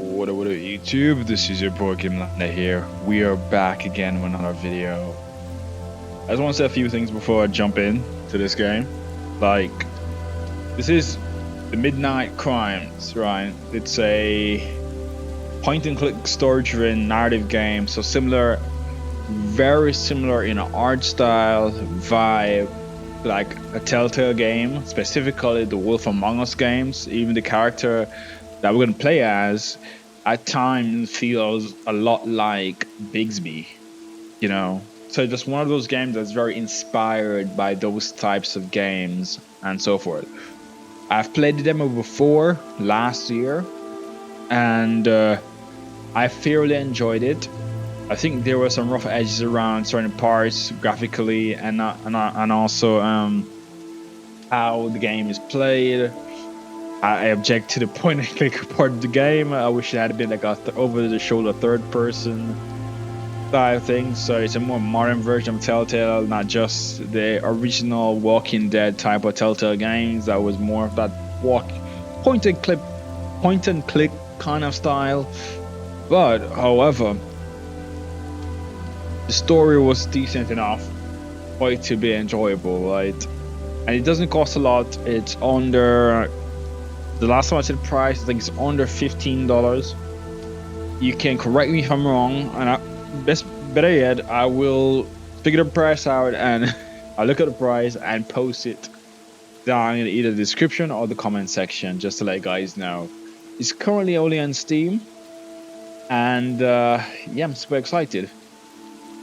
What up, YouTube? This is your boy Gamelander here. We are back again with another video. I just want to say a few things before I jump in to this game. Like, this is the Midnight Crimes, right? It's a point-and-click story-driven narrative game, so similar, very similar in art style, vibe, like a Telltale game, specifically the Wolf Among Us games. Even the character that we're going to play as at times feels a lot like Bigsby, you know. So just one of those games that's very inspired by those types of games and so forth. I've played the demo before last year, and I thoroughly enjoyed it. I think there were some rough edges around certain parts graphically, and also how the game is played. I object to the point and click part of the game. I wish it had been like a over-the-shoulder third-person style thing. So it's a more modern version of Telltale, not just the original Walking Dead type of Telltale games. That was more of that point and click kind of style. But however, the story was decent enough for it to be enjoyable, right? And it doesn't cost a lot. It's under, the last time I said price, I think it's under $15. You can correct me if I'm wrong, and better yet, I will figure the price out and I'll look at the price and post it down in either the description or the comment section, just to let you guys know. It's currently only on Steam, and yeah, I'm super excited.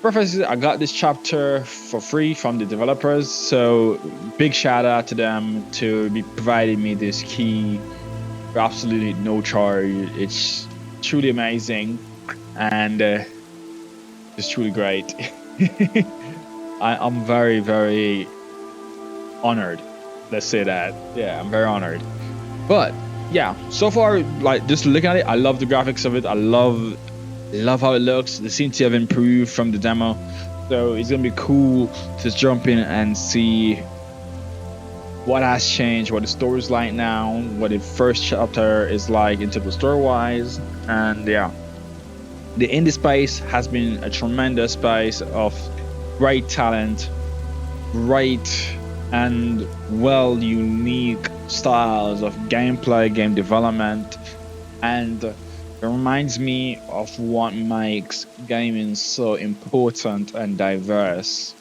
Preface, I got this chapter for free from the developers, so big shout out to them to be providing me this key for absolutely no charge. It's truly amazing, and it's truly great. I'm very, very honored. Let's say that. Yeah, I'm very honored. But yeah, so far, like, just looking at it, I love the graphics of it. I love how it looks. They seem to have improved from the demo, so it's gonna be cool to jump in and see what has changed, what the story is like now, what the first chapter is like in terms of story wise. And yeah, the indie space has been a tremendous space of great talent, great and well unique styles of gameplay, game development, and it reminds me of what makes gaming so important and diverse,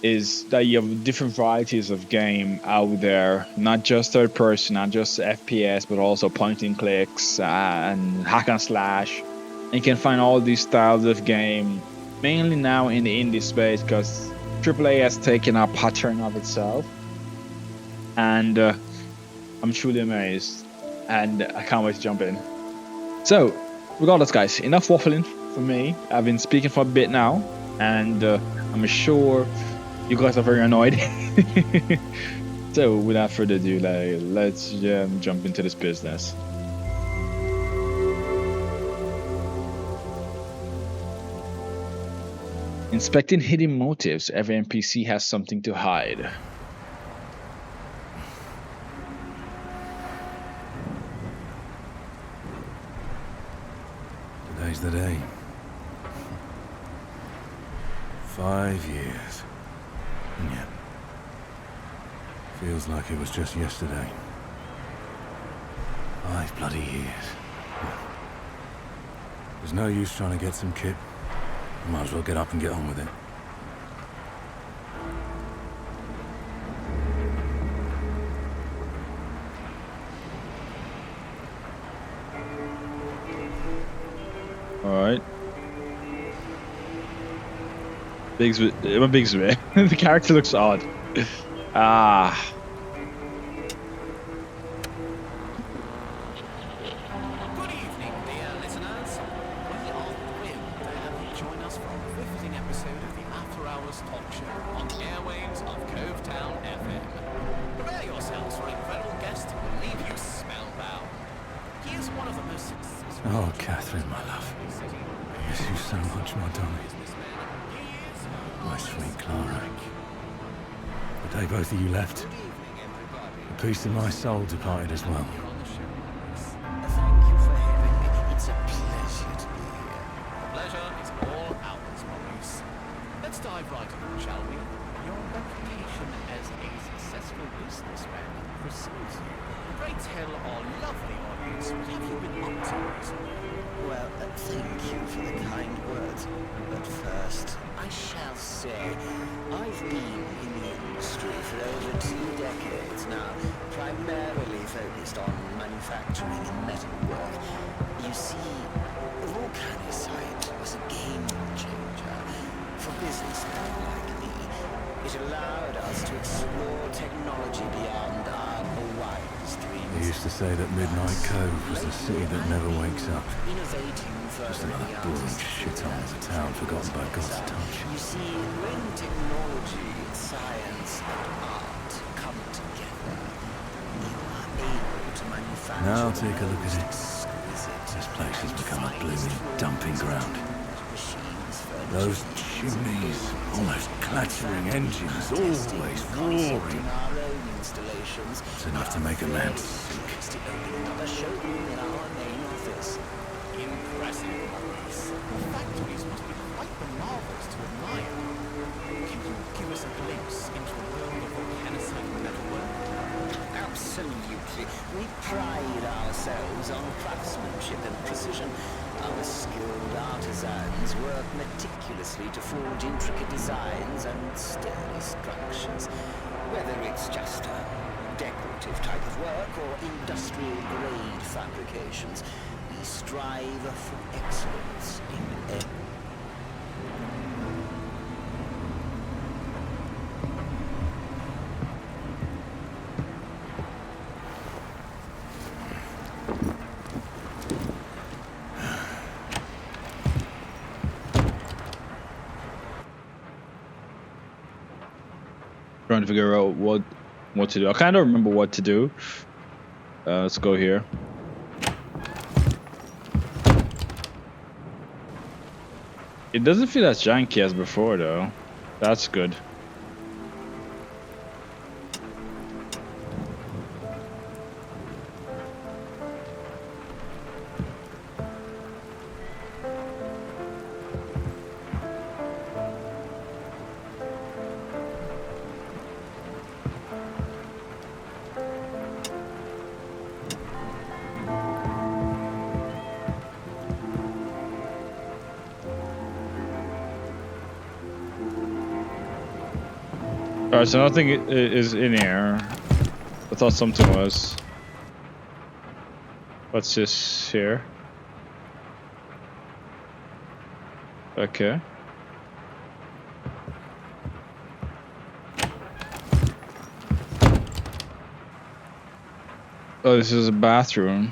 is that you have different varieties of game out there, not just third person, not just FPS, but also point and clicks and hack and slash. And you can find all these styles of game, mainly now in the indie space, because AAA has taken a pattern of itself. And I'm truly amazed, and I can't wait to jump in. So, regardless, guys, enough waffling for me. I've been speaking for a bit now, and I'm sure you guys are very annoyed. So, without further ado, let's jump into this business. Inspecting hidden motives. Every NPC has something to hide. Today's the day. 5 years. And yet, feels like it was just yesterday. 5 bloody years. There's no use trying to get some kit. You might as well get up and get on with it. Alright. Bigsby. The character looks odd. Ah. Good evening, dear listeners. We are thrilled to have you join us for a riveting episode of the After Hours Talk Show on the airwaves of Covetown FM. Prepare yourselves for incredible guests who will leave you spellbound. He is one of the most successful... Oh, Catherine, my love. I miss you so much, my darling. My sweet Clara. The day both of you left, a piece of my soul departed as well. Thank you for having me What have you been up to recently? Well, thank you for the kind words. But first, I shall say, I've been in the industry for over 2 decades now, primarily focused on manufacturing and metalwork. You see, the volcanicide was a game changer for businessmen like me. It allowed us to explore technology beyond our wildest dreams. They used to say that Midnight Cove was the city that never wakes up. Innovating Just further another beyond boring shithole of a town forgotten by God's touch. You see, when technology, science, and art come together, you are able to manufacture. Now take a look at it. Exquisite. This place has become a blooming dumping ground. Machines, furniture, Those chimneys, all those clattering engines, always roaring. our own installations. It's enough to make a man sick. To opening up a showroom in our main office. Impressive, Maurice. The factories must be quite the marvels to admire. Can you give us a glimpse into the world of volcanicide metalwork? Absolutely. We pride ourselves on craftsmanship and precision. Our skilled artisans work meticulously to forge intricate designs and sturdy structures. Whether it's just a decorative type of work or industrial grade fabrications, we strive for excellence in every. Trying to figure out what to do. I kind of remember what to do. Let's go here. It doesn't feel as janky as before, though. That's good. Alright, so nothing is in here. I thought something was. What's this here? Okay. Oh, this is a bathroom.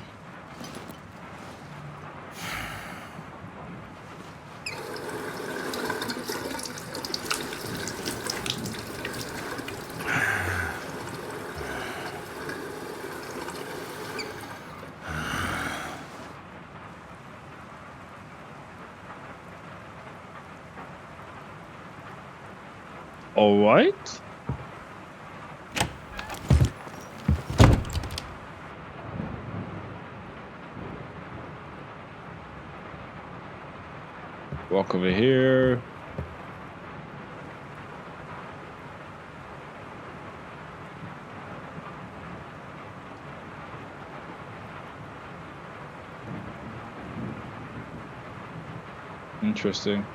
All right. Walk over here. Interesting.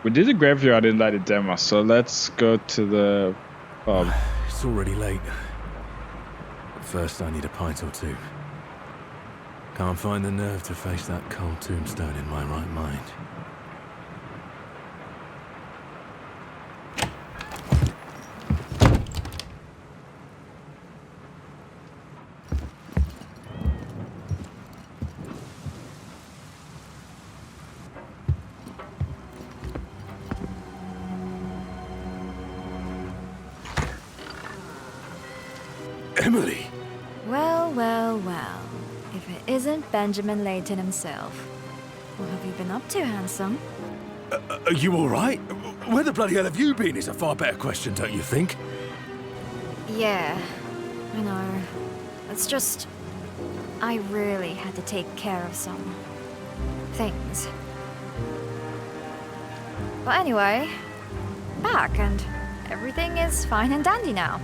We did the graveyard in the demo, so let's go to the pub. It's already late. But first I need a pint or two. Can't find the nerve to face that cold tombstone in my right mind. Emily! Well, well, well. If it isn't Benjamin Layton himself. What have you been up to, handsome? Are you alright? Where the bloody hell have you been is a far better question, don't you think? Yeah, I know. It's just... I really had to take care of some... things. But anyway, back, and everything is fine and dandy now.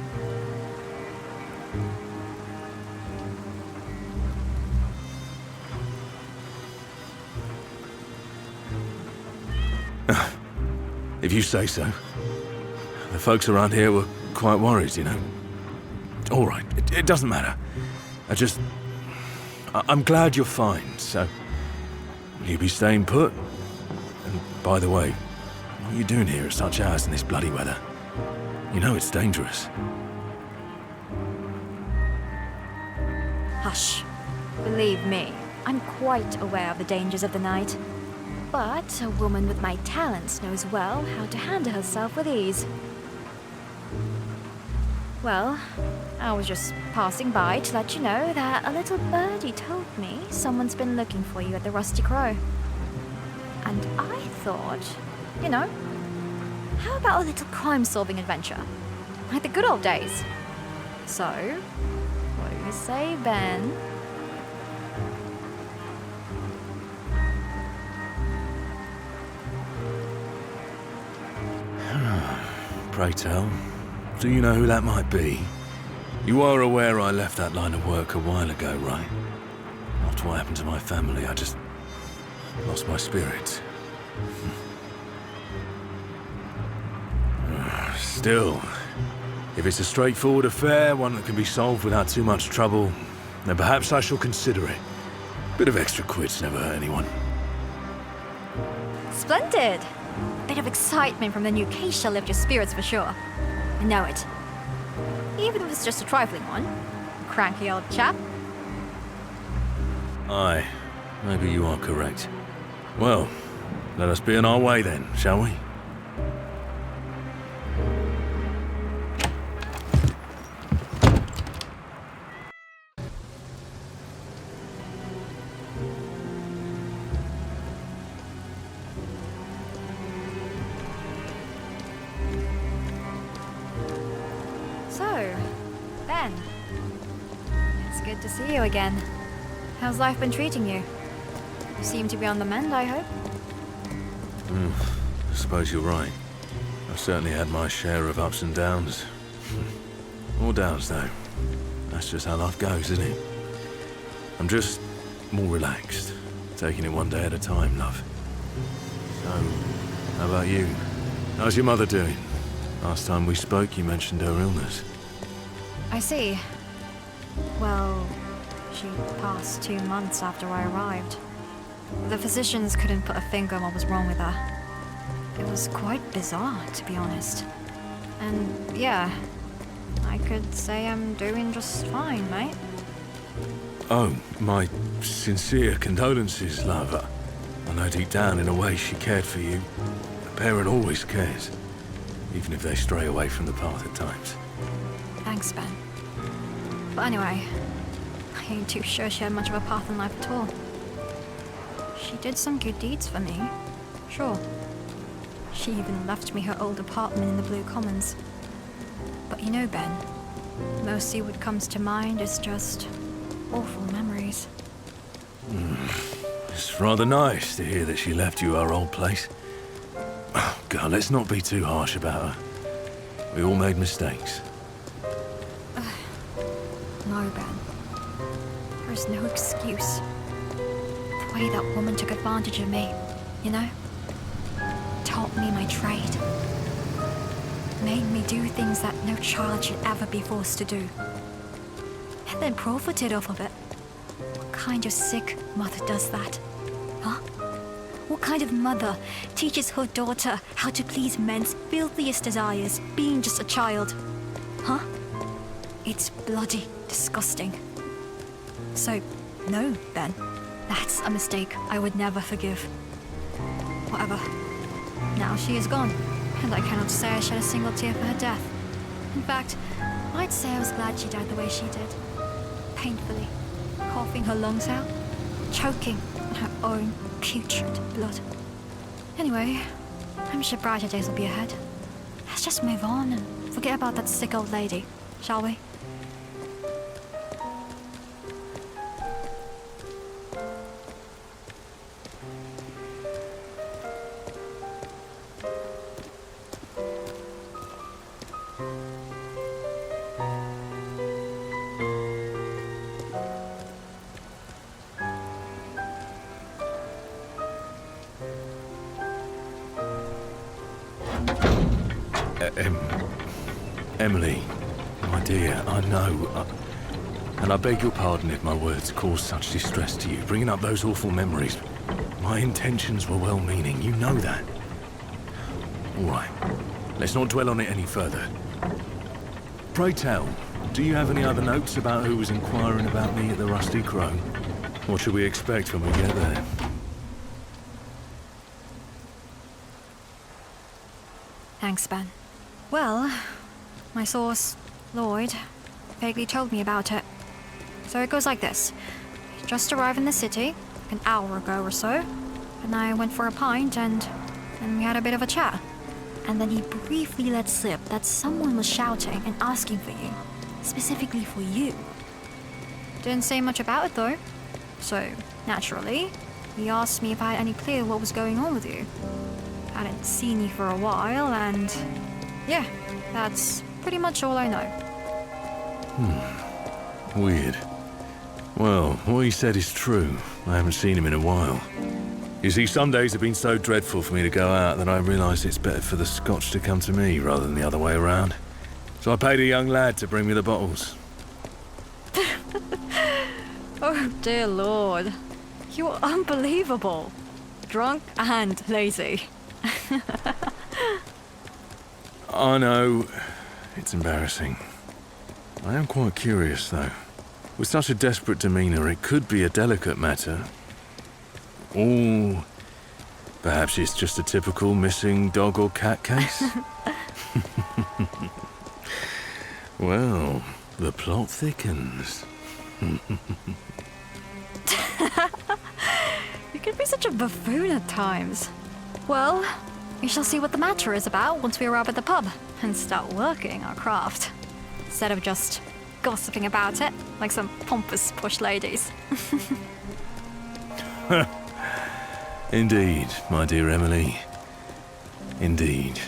If you say so. The folks around here were quite worried, you know. All right, it doesn't matter. I'm glad you're fine, so... Will you be staying put? And by the way, what are you doing here at such hours in this bloody weather? You know it's dangerous. Hush. Believe me, I'm quite aware of the dangers of the night. But a woman with my talents knows well how to handle herself with ease. Well, I was just passing by to let you know that a little birdie told me someone's been looking for you at the Rusty Crow. And I thought, you know, how about a little crime-solving adventure? Like the good old days. So, what do you say, Ben? Pray tell, do you know who that might be? You are aware I left that line of work a while ago, right? After what happened to my family, I just lost my spirit. Still, if it's a straightforward affair, one that can be solved without too much trouble, then perhaps I shall consider it. Bit of extra quid's never hurt anyone. Splendid! Bit of excitement from the new case shall lift your spirits for sure. I know it. Even if it's just a trifling one. Cranky old chap. Aye, maybe you are correct. Well, let us be on our way then, shall we? So, Ben. It's good to see you again. How's life been treating you? You seem to be on the mend, I hope? I suppose you're right. I've certainly had my share of ups and downs. More downs, though. That's just how life goes, isn't it? I'm just more relaxed, taking it one day at a time, love. So, how about you? How's your mother doing? Last time we spoke, you mentioned her illness. I see. Well, she passed 2 months after I arrived. The physicians couldn't put a finger on what was wrong with her. It was quite bizarre, to be honest. And yeah, I could say I'm doing just fine, mate. Oh, my sincere condolences, love. I know deep down, in a way, she cared for you. A parent always cares, even if they stray away from the path at times. Thanks, Ben. But anyway, I ain't too sure she had much of a path in life at all. She did some good deeds for me, sure. She even left me her old apartment in the Blue Commons. But you know, Ben, mostly what comes to mind is just awful memories. It's rather nice to hear that she left you our old place. Oh, God, let's not be too harsh about her. We all made mistakes. No, Ben. There's no excuse. The way that woman took advantage of me, you know? Taught me my trade. Made me do things that no child should ever be forced to do. And then profited off of it. What kind of sick mother does that? Huh? What kind of mother teaches her daughter how to please men's filthiest desires, being just a child? Huh? It's bloody disgusting. So, no, Ben. That's a mistake I would never forgive. Whatever. Now she is gone, and I cannot say I shed a single tear for her death. In fact, I'd say I was glad she died the way she did. Painfully, coughing her lungs out, choking on her own putrid blood. Anyway, I'm sure brighter days will be ahead. Let's just move on and forget about that sick old lady, shall we? Emily, my dear, I know, and I beg your pardon if my words caused such distress to you, bringing up those awful memories. My intentions were well-meaning, you know that. All right, let's not dwell on it any further. Pray tell, do you have any other notes about who was inquiring about me at the Rusty Crow? What should we expect when we get there? Thanks, Ben. Well, my source, Lloyd, vaguely told me about it. So it goes like this. He just arrived in the city, an hour ago or so, and I went for a pint and we had a bit of a chat. And then he briefly let slip that someone was shouting and asking for you, specifically for you. Didn't say much about it though. So, naturally, he asked me if I had any clue what was going on with you. Hadn't seen you for a while, and yeah, that's pretty much all I know. Weird. Well, what he said is true. I haven't seen him in a while. You see, some days have been so dreadful for me to go out that I realised it's better for the scotch to come to me rather than the other way around. So I paid a young lad to bring me the bottles. Oh dear Lord. You're unbelievable. Drunk and lazy. I know. It's embarrassing. I am quite curious, though. With such a desperate demeanour, it could be a delicate matter. Or perhaps it's just a typical missing dog or cat case? Well, the plot thickens. You can be such a buffoon at times. Well, we shall see what the matter is about once we arrive at the pub and start working our craft. Instead of just gossiping about it like some pompous posh ladies. Indeed, my dear Emily. Indeed.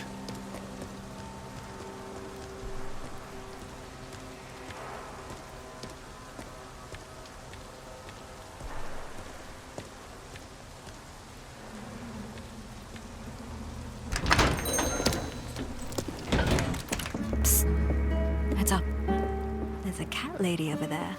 Psst. Heads up. There's a cat lady over there.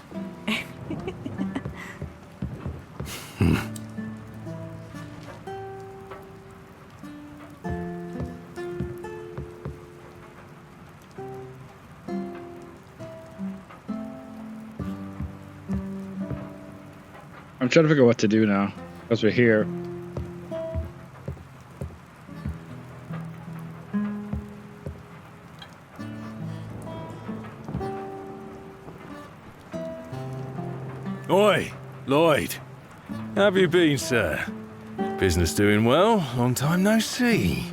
I'm trying to figure out what to do now, because we're here. Oi, Lloyd. How have you been, sir? Business doing well? Long time no see.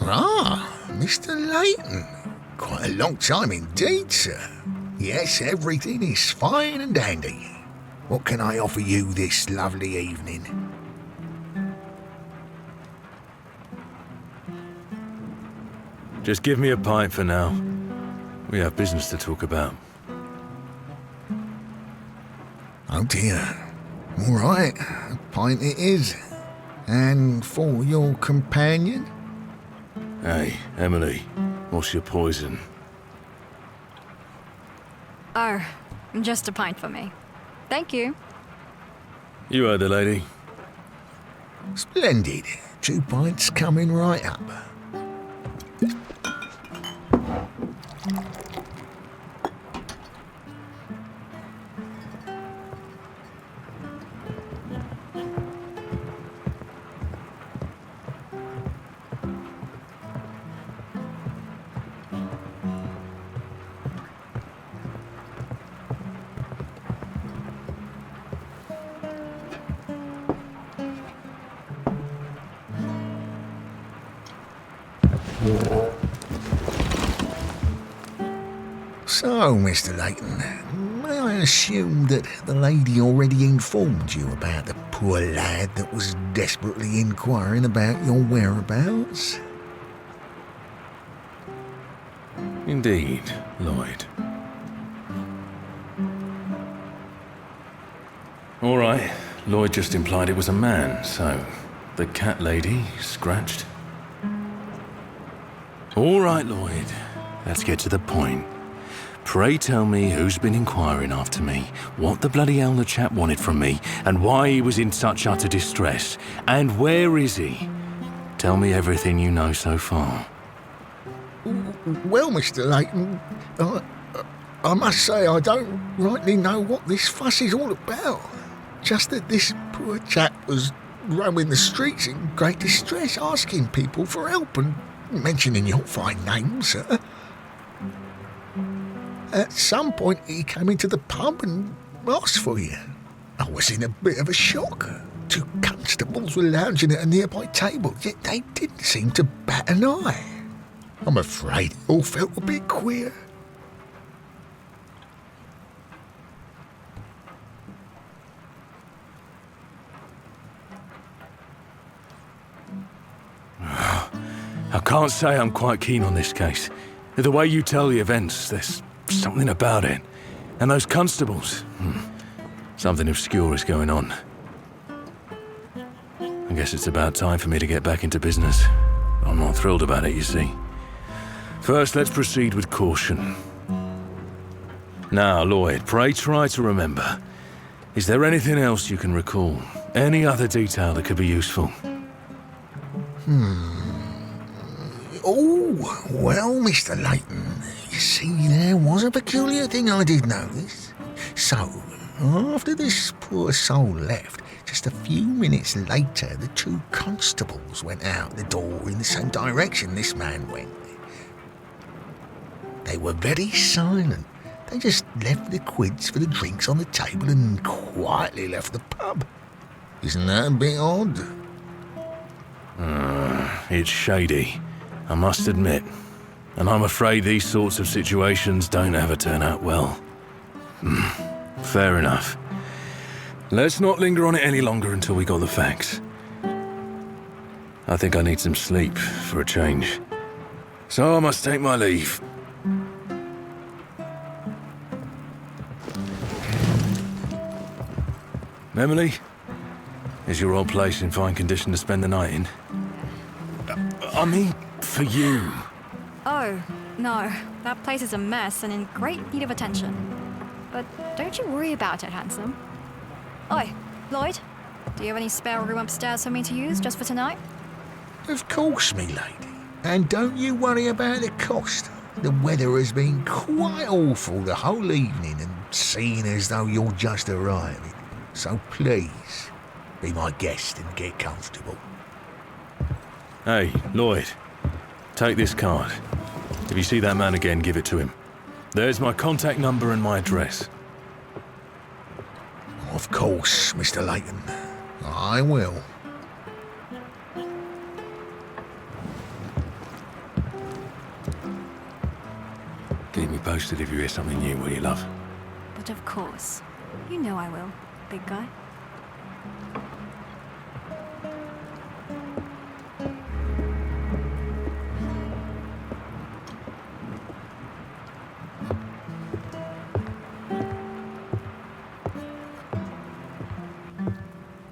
Ah, Mr. Layton. Quite a long time indeed, sir. Yes, everything is fine and dandy. What can I offer you this lovely evening? Just give me a pint for now. We have business to talk about. Oh dear. All right, a pint it is. And for your companion? Hey, Emily, what's your poison? Oh, just a pint for me. Thank you. You heard the lady. Splendid. 2 pints coming right up. So, Mr. Layton, may I assume that the lady already informed you about the poor lad that was desperately inquiring about your whereabouts? Indeed, Lloyd. All right, Lloyd just implied it was a man, so the cat lady scratched. All right, Lloyd, let's get to the point. Pray tell me who's been inquiring after me, what the bloody hell the chap wanted from me, and why he was in such utter distress, and where is he? Tell me everything you know so far. Well, Mr. Layton, I must say I don't rightly know what this fuss is all about. Just that this poor chap was roaming the streets in great distress, asking people for help and mentioning your fine name, sir. At some point, he came into the pub and asked for you. I was in a bit of a shock. 2 constables were lounging at a nearby table, yet they didn't seem to bat an eye. I'm afraid it all felt a bit queer. I can't say I'm quite keen on this case. The way you tell the events, there's something about it. And those constables, something obscure is going on. I guess it's about time for me to get back into business. I'm not thrilled about it, you see. First, let's proceed with caution. Now, Lloyd, pray try to remember. Is there anything else you can recall? Any other detail that could be useful? Oh, well, Mr. Layton, you see, there was a peculiar thing I did notice. So, after this poor soul left, just a few minutes later, the 2 constables went out the door in the same direction this man went. They were very silent. They just left the quids for the drinks on the table and quietly left the pub. Isn't that a bit odd? It's shady, I must admit. And I'm afraid these sorts of situations don't ever turn out well. Fair enough. Let's not linger on it any longer until we got the facts. I think I need some sleep for a change. So I must take my leave. Emily, is your old place in fine condition to spend the night in? I mean, for you. Oh, no. That place is a mess and in great need of attention. But don't you worry about it, handsome. Oi, Lloyd, do you have any spare room upstairs for me to use just for tonight? Of course, me lady. And don't you worry about the cost. The weather has been quite awful the whole evening and seeing as though you're just arriving. So please, be my guest and get comfortable. Hey, Lloyd, take this card. If you see that man again, give it to him. There's my contact number and my address. Of course, Mr. Layton. I will. Keep me posted if you hear something new, will you, love? But of course. You know I will, big guy.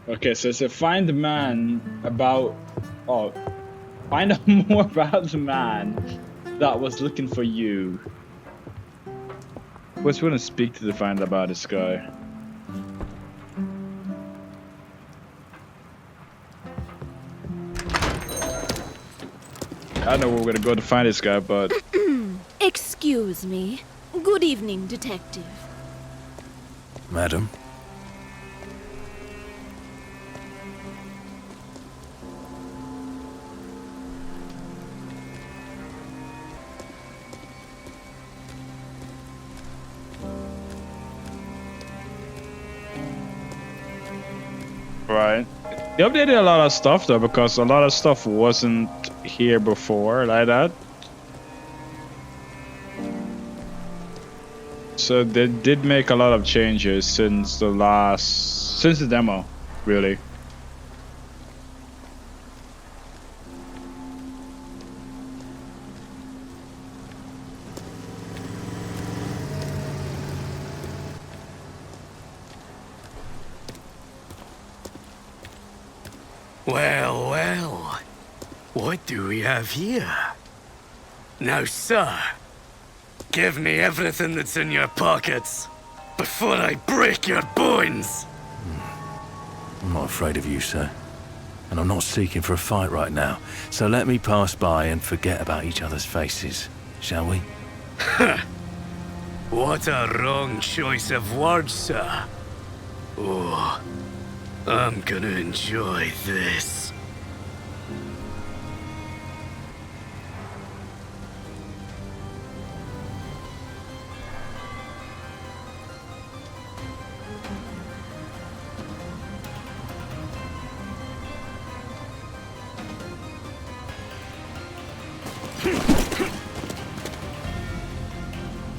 Okay, so it's a find the man about... Oh, find out more about the man that was looking for you. What's want to speak to the find about this guy? I know we're gonna go to find this guy, but... Excuse me. Good evening, detective. Madam? Right. They updated a lot of stuff though, because a lot of stuff wasn't here before like that. So they did make a lot of changes since the demo, really. Well, well. What do we have here? Now, sir, give me everything that's in your pockets before I break your bones. I'm not afraid of you, sir. And I'm not seeking for a fight right now. So let me pass by and forget about each other's faces, shall we? What a wrong choice of words, sir. Oh, I'm gonna enjoy this.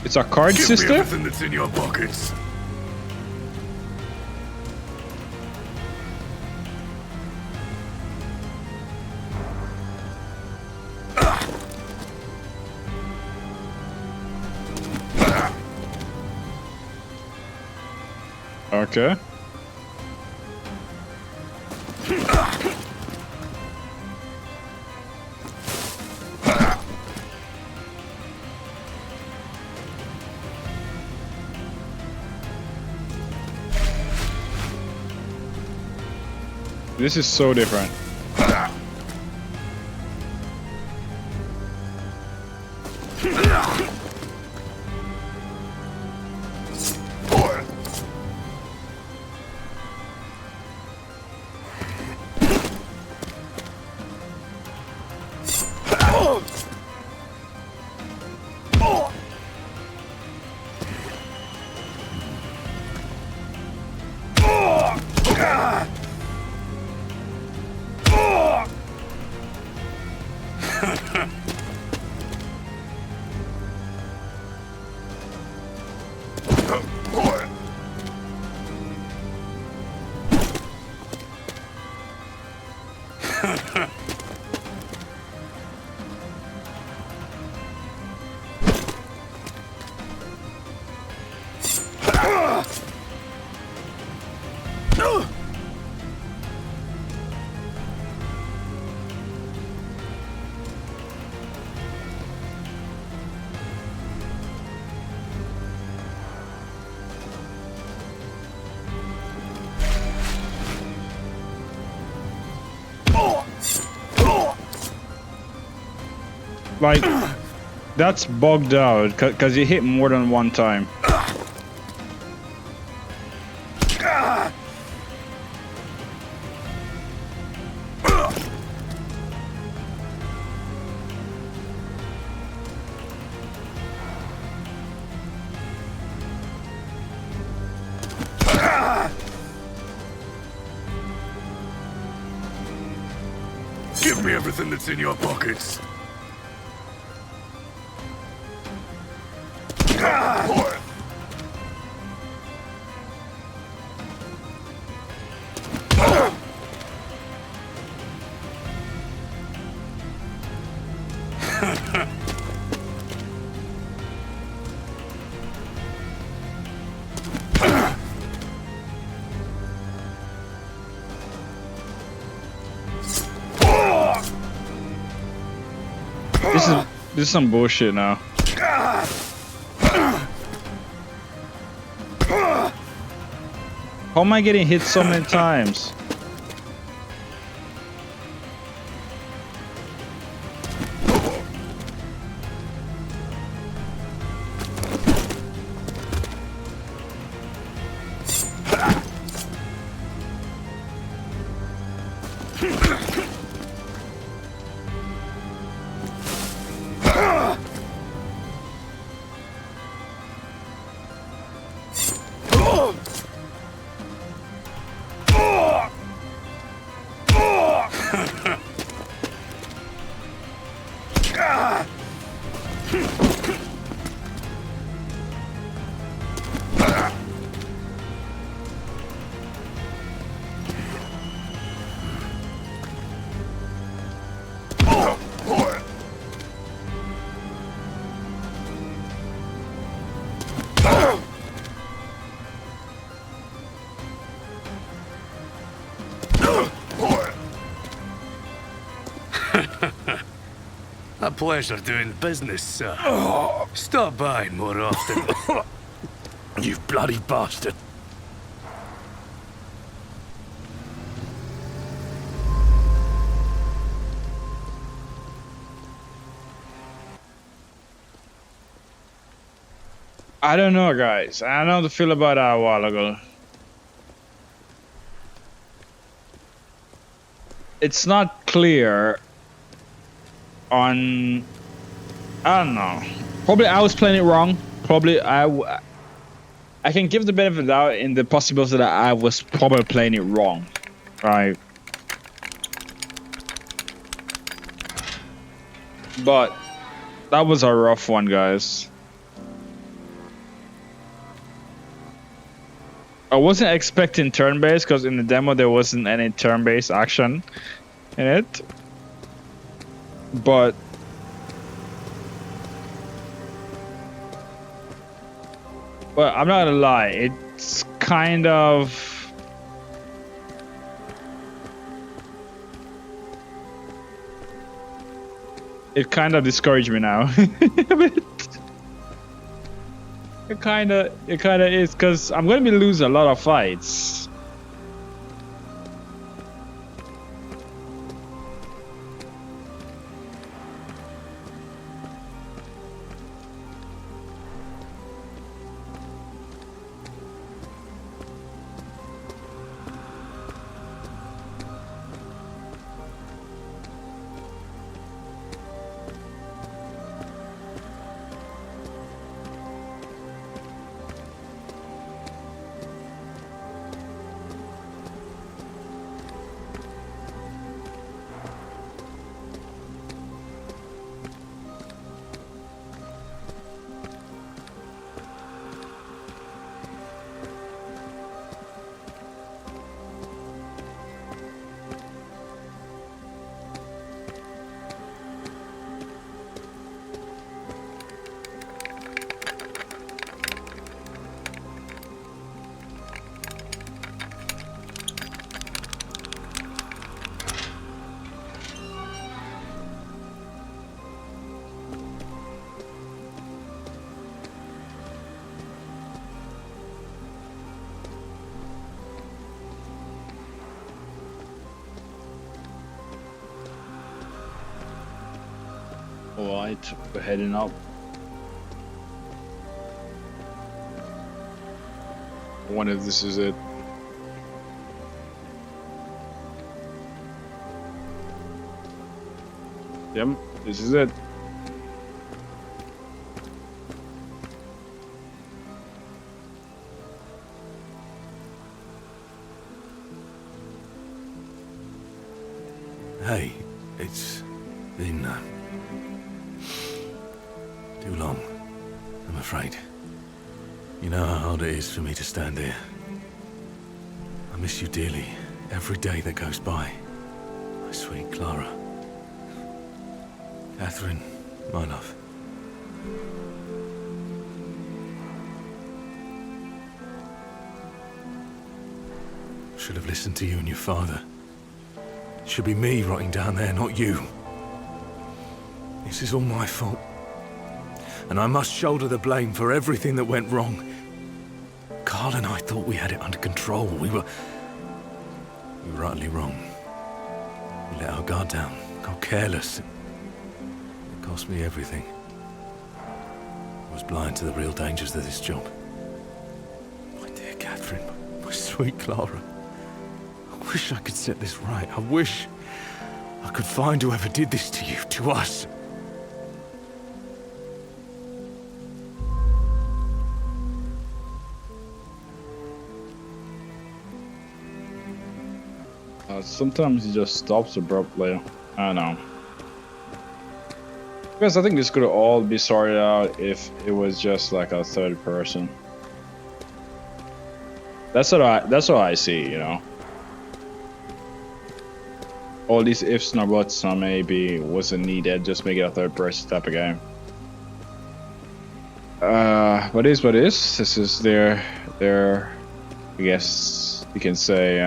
It's a card Give system? me everything that's in your pockets. Okay. This is so different. Like, that's bugged out because you hit more than one time. Give me everything that's in your pockets. This is some bullshit now. How am I getting hit so many times? A pleasure doing business, sir. Stop by more often. You bloody bastard. I don't know, guys. I don't know how to feel about that a while ago. It's not clear on... I don't know. Probably I was playing it wrong. Probably I can give the benefit of the doubt in the possibility that I was probably playing it wrong. Right? But that was a rough one, guys. I wasn't expecting turn-based because in the demo there wasn't any turn-based action in it. But I'm not gonna lie, it's kind of discouraged me now. A bit. It kind of is, because I'm gonna be losing a lot of fights. Alright, we're heading up. I wonder if this is it. Yep, this is it. Hey, it's been too long, I'm afraid. You know how hard it is for me to stand here. I miss you dearly, every day that goes by. My sweet Clara. Catherine, my love. Should have listened to you and your father. It should be me rotting down there, not you. This is all my fault. And I must shoulder the blame for everything that went wrong. Carl and I thought we had it under control. We were utterly wrong. We let our guard down, got careless. It cost me everything. I was blind to the real dangers of this job. My dear Catherine, my sweet Clara. I wish I could set this right. I wish I could find whoever did this to you, to us. Sometimes he just stops abruptly. I don't know. Because I think this could all be sorted out if it was just like a third person. That's what I see, you know. All these ifs and buts on maybe wasn't needed, just make it a third person type of game. What is what is? This is their I guess you can say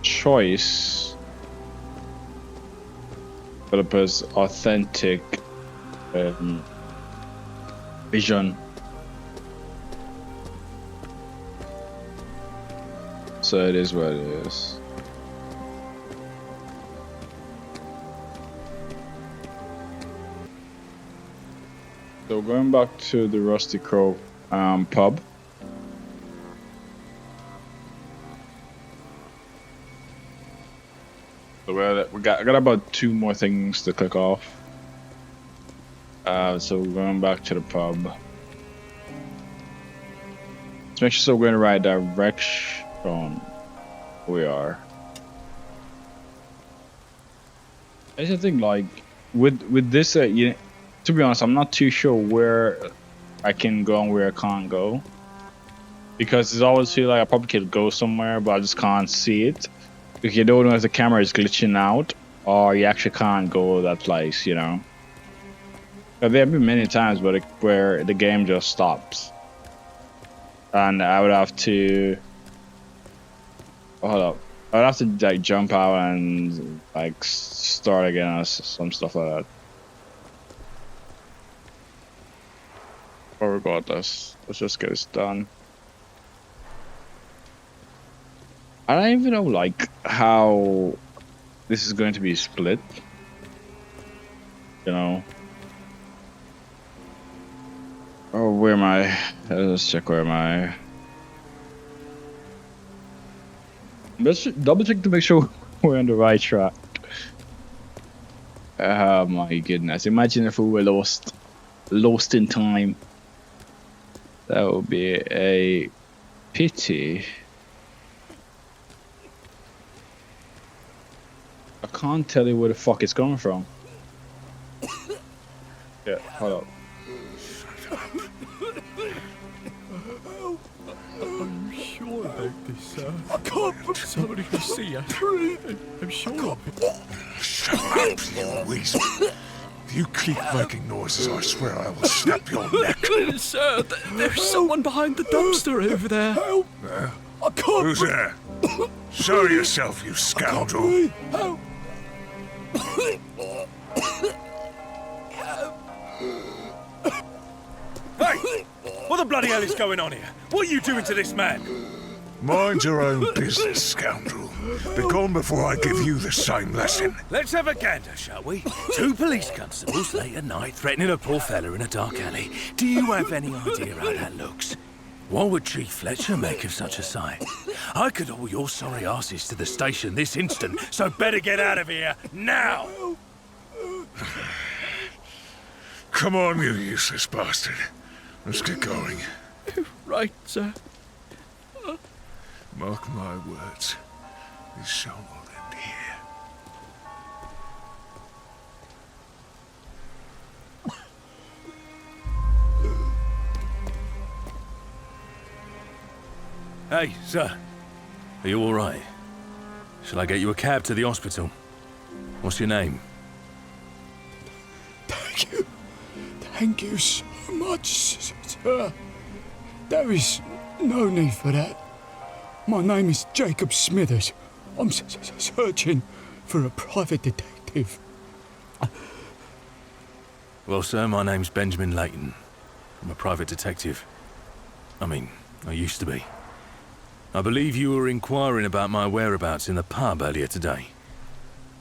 choice, developers authentic vision. So it is what it is. So going back to the Rusty Crow pub. So I got about 2 more things to click off. So we're going back to the pub. Let's make sure we're going the right direction. We are. I just think like with this, to be honest, I'm not too sure where I can go and where I can't go, because it's always feel like I probably could go somewhere, but I just can't see it. Because you don't know if the camera is glitching out or you actually can't go that place, you know. There have been many times where the game just stops, and I would have to hold up. I would have to like jump out and like start again or some stuff like that. But regardless, let's just get this done. I don't even know like how this is going to be split. You know. Oh, where am I? Let's check where am I. Let's double check to make sure we're on the right track. Oh my goodness! Imagine if we were lost in time. That would be a pity. I can't tell you where the fuck it's coming from. Yeah, hold up. I'm sure about this, sir. I can't. Somebody can see us. I'm sure of it. Shut up, you weasel. If you keep making noises, I swear I will snap your neck. Sir, there's someone behind the dumpster over there. Help! I can't. Who's there? Show yourself, you scoundrel. Help! Hey! What the bloody hell is going on here? What are you doing to this man? Mind your own business, scoundrel. Be gone before I give you the same lesson. Let's have a gander, shall we? 2 police constables late at night threatening a poor fella in a dark alley. Do you have any idea how that looks? What would Chief Fletcher make of such a sight? I could haul your sorry asses to the station this instant, so better get out of here now! Come on, you useless bastard. Let's get going. Right, sir. Mark my words. This show will end here. Hey, sir. Are you all right? Shall I get you a cab to the hospital? What's your name? Thank you. Thank you so much, sir. There is no need for that. My name is Jacob Smithers. I'm searching for a private detective. Well, sir, my name's Benjamin Layton. I'm a private detective. I used to be. I believe you were inquiring about my whereabouts in the pub earlier today.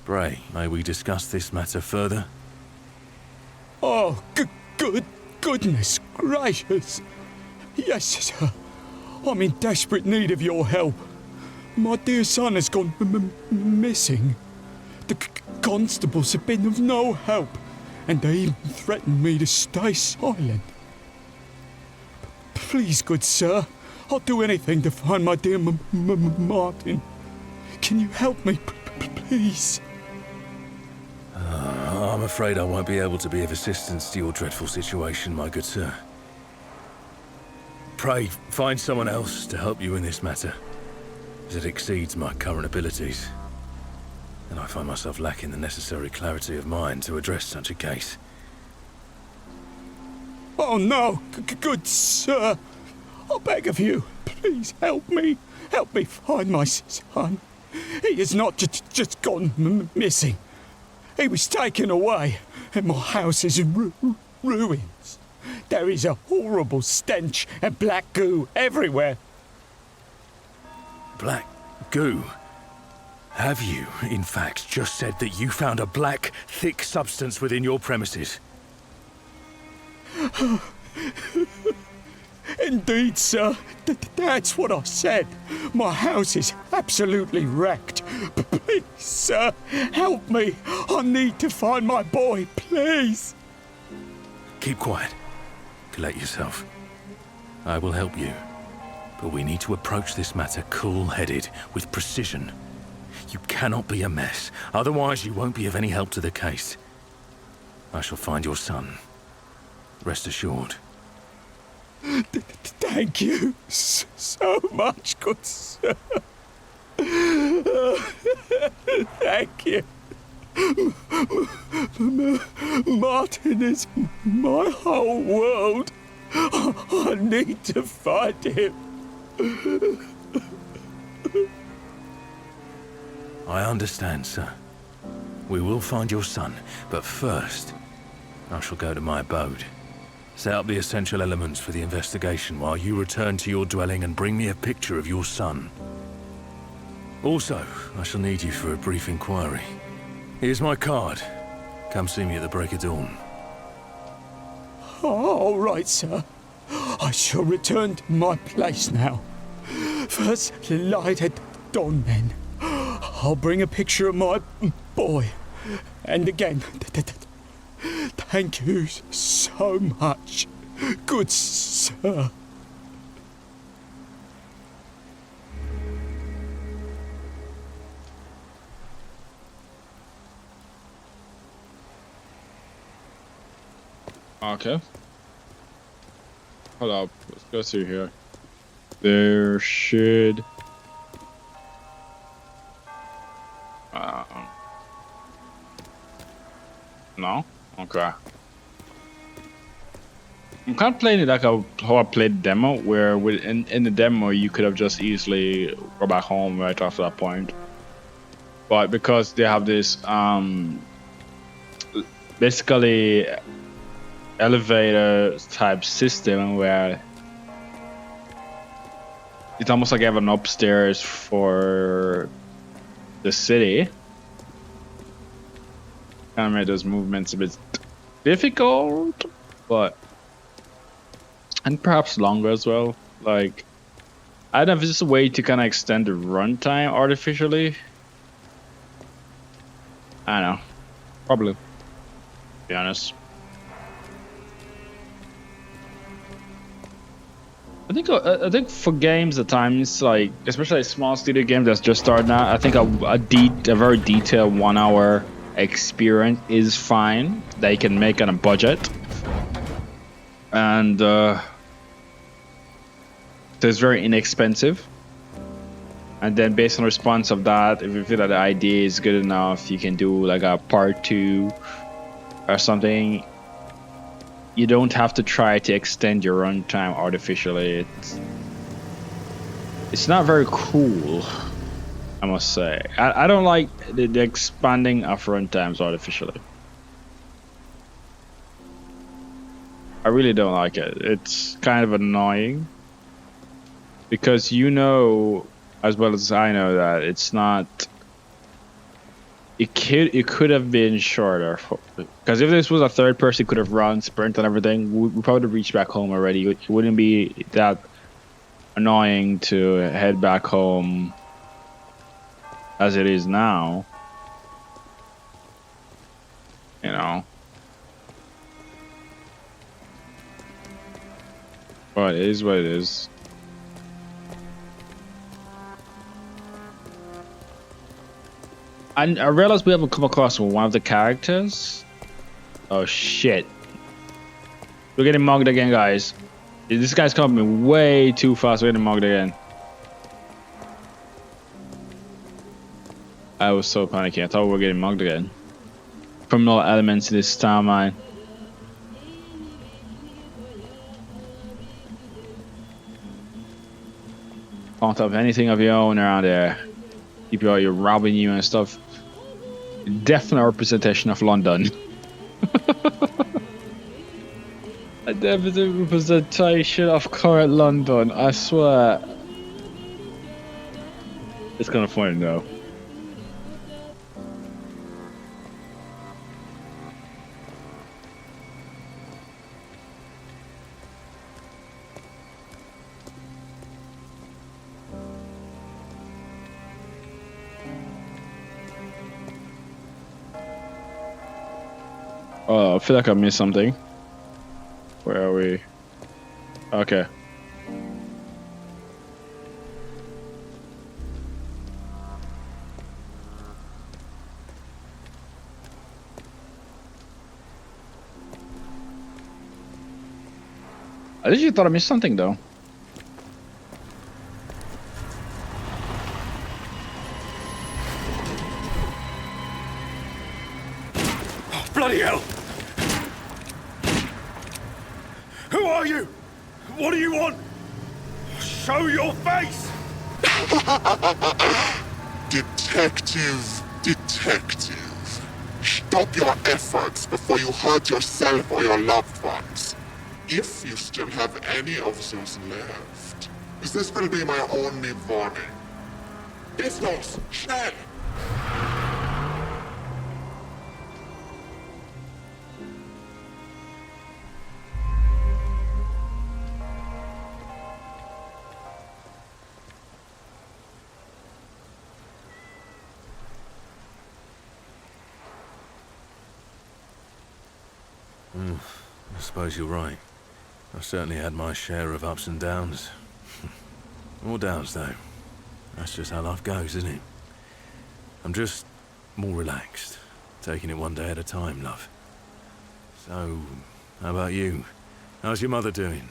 Pray, may we discuss this matter further? Oh, goodness gracious. Yes, sir. I'm in desperate need of your help. My dear son has gone missing. The constables have been of no help, and they even threatened me to stay silent. Please, good sir, I'll do anything to find my dear Martin. Can you help me, please? I'm afraid I won't be able to be of assistance to your dreadful situation, my good sir. Pray, find someone else to help you in this matter, as it exceeds my current abilities, and I find myself lacking the necessary clarity of mind to address such a case. Oh no, good sir. I beg of you, please help me. Help me find my son. He has not just gone missing. He was taken away, and my house is in ruins. There is a horrible stench and black goo everywhere. Black goo? Have you, in fact, just said that you found a black, thick substance within your premises? Indeed, sir. That's what I said. My house is absolutely wrecked. Please, sir, help me. I need to find my boy, please. Keep quiet. Collect yourself. I will help you. But we need to approach this matter cool-headed, with precision. You cannot be a mess, otherwise you won't be of any help to the case. I shall find your son. Rest assured. Thank you so much, good sir. Thank you. Martin is my whole world. I need to find him. I understand, sir. We will find your son, but first, I shall go to my abode. Set up the essential elements for the investigation while you return to your dwelling and bring me a picture of your son. Also, I shall need you for a brief inquiry. Here's my card. Come see me at the break of dawn. All right, sir. I shall return to my place now. First light at dawn, then. I'll bring a picture of my boy. And again, thank you so much, good sir. Okay. Hold up. Let's go through here. There should... No? Okay. I'm kind of playing it like how I played the demo, where in the demo you could have just easily go back home right after that point. But because they have this basically elevator type system where it's almost like you have an upstairs for the city, kind of made those movements a bit difficult, but and perhaps longer as well. Like, I don't know if it's just a way to kind of extend the runtime artificially. I don't know, probably, to be honest. I think for games at times, like especially small studio games that's just starting out, I think a very detailed 1 hour experience is fine. They can make on a budget, and so it's very inexpensive. And then based on the response of that, if you feel that the idea is good enough, you can do like a part 2 or something. You don't have to try to extend your runtime artificially. It's not very cool, I must say. I don't like the expanding of runtimes artificially. I really don't like it. It's kind of annoying, because you know as well as I know that it's not... It could have been shorter, because if this was a third person, could have run, sprint, and everything, we probably would have reached back home already. It wouldn't be that annoying to head back home as it is now. You know. But it is what it is. I realized we haven't come across one of the characters. Oh shit. We're getting mugged again, guys. This guy's coming way too fast. We're getting mugged again. I was so panicky. I thought we were getting mugged again. Criminal elements in this town, man. Can't have anything of your own around there. People are robbing you and stuff. Definite representation of London. A definite representation of current London, I swear. It's kind of funny though. Oh, I feel like I missed something. Where are we? Okay. I literally thought I missed something though. Oh, bloody hell! Who are you? What do you want? Show your face! Detective. Stop your efforts before you hurt yourself or your loved ones. If you still have any of those left, this will be my only warning. Business, schnell! I suppose you're right. I've certainly had my share of ups and downs. More downs, though. That's just how life goes, isn't it? I'm just more relaxed, taking it one day at a time, love. So, how about you? How's your mother doing?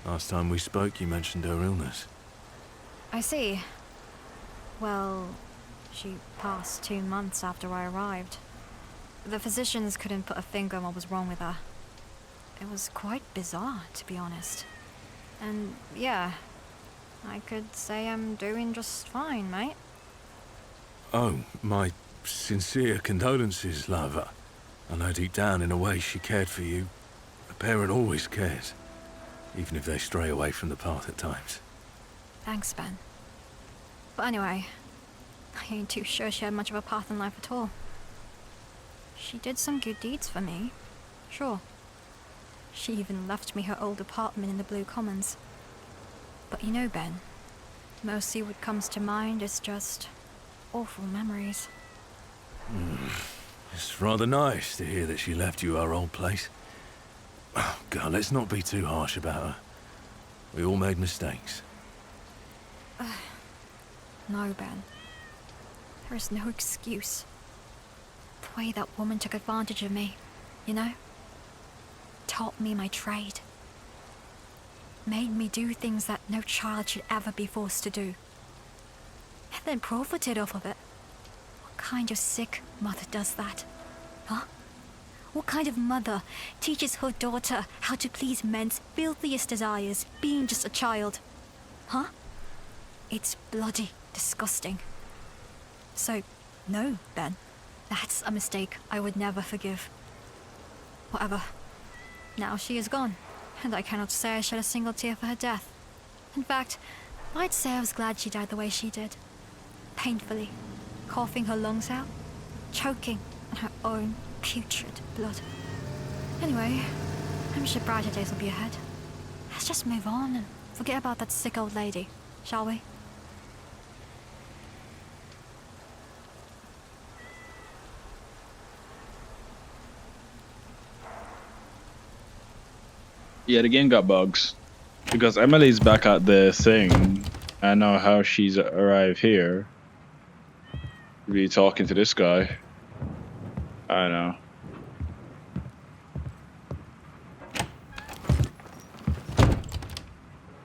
Last time we spoke, you mentioned her illness. I see. Well, she passed 2 months after I arrived. The physicians couldn't put a finger on what was wrong with her. It was quite bizarre, to be honest. And yeah, I could say I'm doing just fine, mate. Oh, my sincere condolences, love. I know deep down, in a way, she cared for you. A parent always cares, even if they stray away from the path at times. Thanks, Ben. But anyway, I ain't too sure she had much of a path in life at all. She did some good deeds for me, sure. She even left me her old apartment in the Blue Commons. But you know, Ben, mostly what comes to mind is just awful memories. It's rather nice to hear that she left you our old place. Oh, God, let's not be too harsh about her. We all made mistakes. No, Ben. There is no excuse. The way that woman took advantage of me, you know? Taught me my trade. Made me do things that no child should ever be forced to do. And then profited off of it. What kind of sick mother does that? Huh? What kind of mother teaches her daughter how to please men's filthiest desires, being just a child? Huh? It's bloody disgusting. So, no, Ben. That's a mistake I would never forgive. Whatever. Now she is gone, and I cannot say I shed a single tear for her death. In fact, I'd say I was glad she died the way she did. Painfully, coughing her lungs out, choking on her own putrid blood. Anyway, I'm sure brighter days will be ahead. Let's just move on and forget about that sick old lady, shall we? Yeah, the game got bugs. Because Emily's back at the thing. I know how she's arrived here. be talking to this guy. I don't know.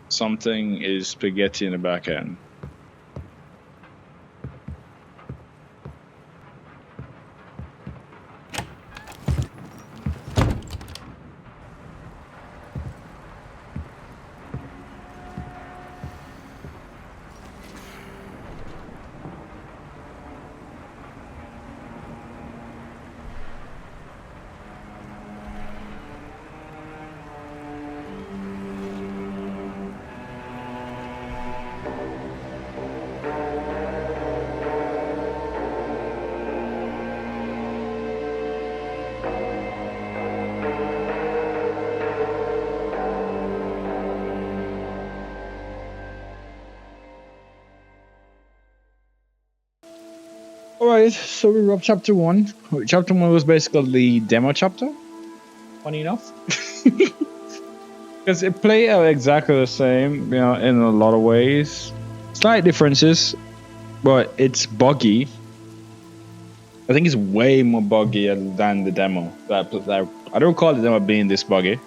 Something is spaghetti in the back end. Alright, so we wrapped chapter 1. Chapter 1 was basically the demo chapter. Funny enough. Because it played out exactly the same, you know, in a lot of ways. Slight differences, but it's buggy. I think it's way more buggy than the demo. I don't recall the demo being this buggy.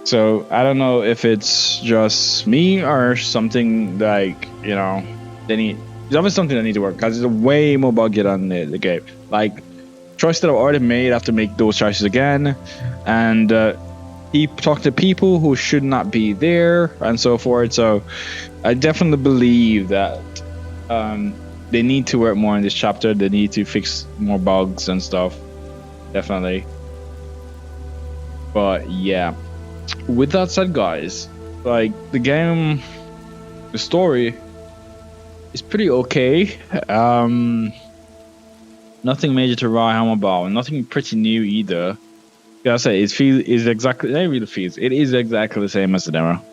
So I don't know if it's just me or something like, you know, it's obviously something that needs to work because it's way more buggy than the game. Like, choices that I've already made, I have to make those choices again. And he talked to people who should not be there and so forth. So I definitely believe that they need to work more in this chapter. They need to fix more bugs and stuff. Definitely. But yeah. With that said, guys, like, the game, the story is pretty okay. Nothing major to write home about. Nothing pretty new either. Like I say, it is exactly the same as the demo.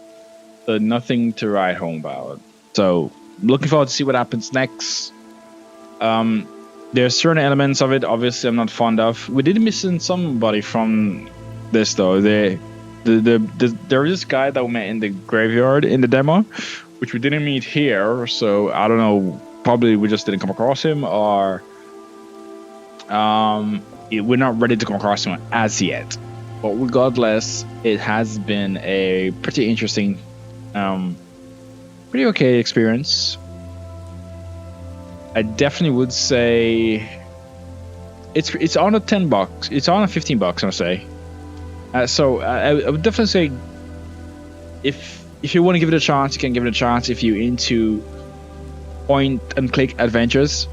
So nothing to write home about. So looking forward to see what happens next. There's certain elements of it obviously I'm not fond of. We did miss somebody from this though. There is this guy that we met in the graveyard in the demo, which we didn't meet here. So I don't know. Probably we just didn't come across him, or we're not ready to come across him as yet. But regardless, it has been a pretty interesting, pretty okay experience. I definitely would say it's on a $10. It's on a $15, I'll say. So I would definitely say if you want to give it a chance, you can give it a chance if you're into point and click adventures.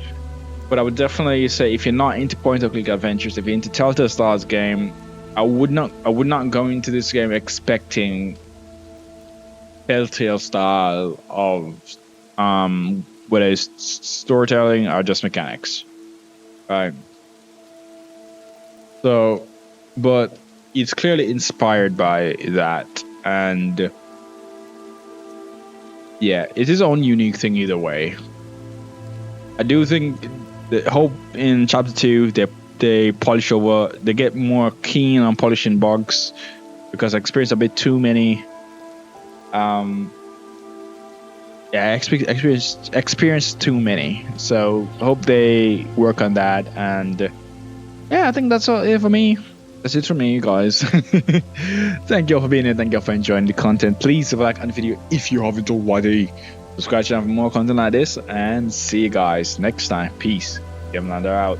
But I would definitely say if you're not into point and click adventures, if you're into Telltale Styles game, I would not go into this game expecting Telltale style of whether it's storytelling or just mechanics, right? So, but it's clearly inspired by that, and yeah, it's his own unique thing either way. I do think hope in chapter 2 they polish over, they get more keen on polishing bugs, because I experienced a bit too many. Experienced too many. So I hope they work on that, and yeah, I think that's all it for me. That's it for me, guys. Thank you all for being here. Thank you all for enjoying the content. Please leave a like on the video if you haven't already. Subscribe to the channel for more content like this, and see you guys next time. Peace. Gamelander out.